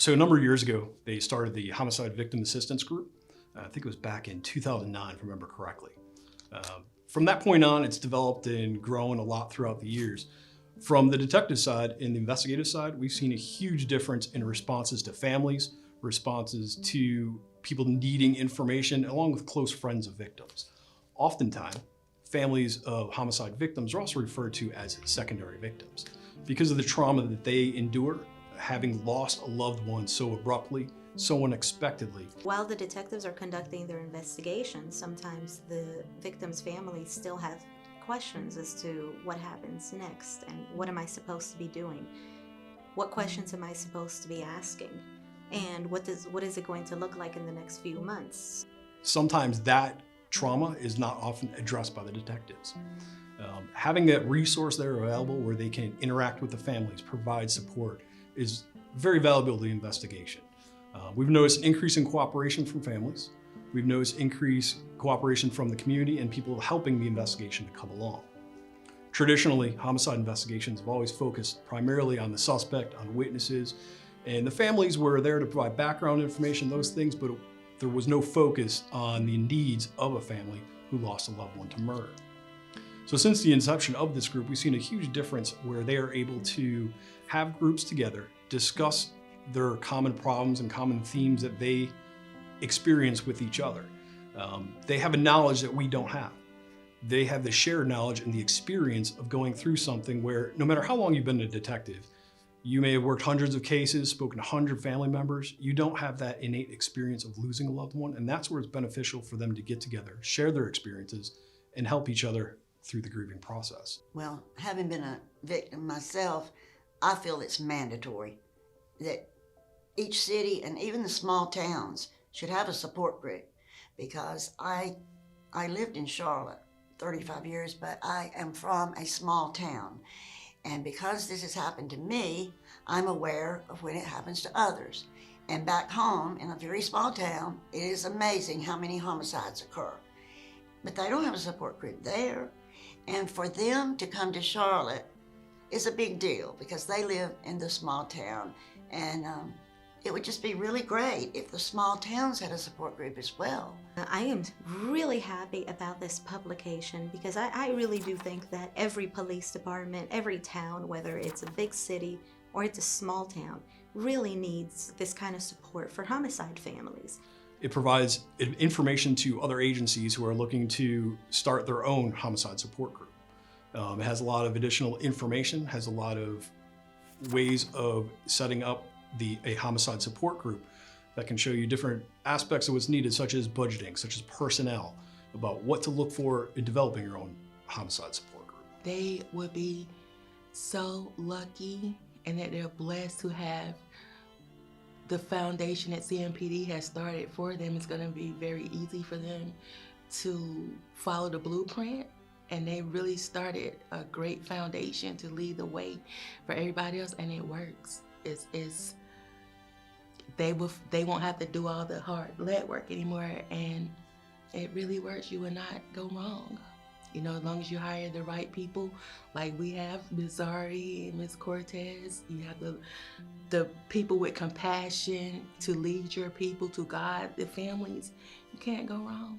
So a number of years ago, they started the Homicide Victim Assistance Group. I think it was back in 2009, if I remember correctly. From that point on, it's developed and grown a lot throughout the years. From the detective side and the investigative side, we've seen a huge difference in responses to families, responses to people needing information, along with close friends of victims. Oftentimes, families of homicide victims are also referred to as secondary victims because of the trauma that they endure, having lost a loved one so abruptly, so unexpectedly. While the detectives are conducting their investigation, sometimes the victim's families still have questions as to what happens next and what am I supposed to be doing? What questions am I supposed to be asking? And what is it going to look like in the next few months? Sometimes that trauma is not often addressed by the detectives. Having that resource there available where they can interact with the families, provide support, is very valuable to the investigation. We've noticed an increase in cooperation from families. We've noticed increased cooperation from the community and people helping the investigation to come along. Traditionally, homicide investigations have always focused primarily on the suspect, on witnesses, and the families were there to provide background information, those things, but there was no focus on the needs of a family who lost a loved one to murder. So since the inception of this group, we've seen a huge difference where they are able to have groups together, discuss their common problems and common themes that they experience with each other. They have a knowledge that we don't have. They have the shared knowledge and the experience of going through something where no matter how long you've been a detective, you may have worked hundreds of cases, spoken to 100 family members, you don't have that innate experience of losing a loved one, and that's where it's beneficial for them to get together, share their experiences, and help each other through the grieving process. Well, having been a victim myself, I feel it's mandatory that each city and even the small towns should have a support group, because I lived in Charlotte 35 years, but I am from a small town. And because this has happened to me, I'm aware of when it happens to others. And back home in a very small town, it is amazing how many homicides occur. But they don't have a support group there. And for them to come to Charlotte is a big deal because they live in the small town. And it would just be really great if the small towns had a support group as well. I am really happy about this publication because I really do think that every police department, every town, whether it's a big city or it's a small town, really needs this kind of support for homicide families. It provides information to other agencies who are looking to start their own homicide support group. It has a lot of additional information, has a lot of ways of setting up a homicide support group that can show you different aspects of what's needed, such as budgeting, such as personnel, about what to look for in developing your own homicide support group. They would be so lucky and that they're blessed to have the foundation that CMPD has started for them. It's going to be very easy for them to follow the blueprint, and they really started a great foundation to lead the way for everybody else, and it works. They won't have to do all the hard lead work anymore, and it really works. You will not go wrong. You know, as long as you hire the right people, like we have Ms. Zari and Ms. Cortez, you have the people with compassion to lead your people, to guide the families, you can't go wrong.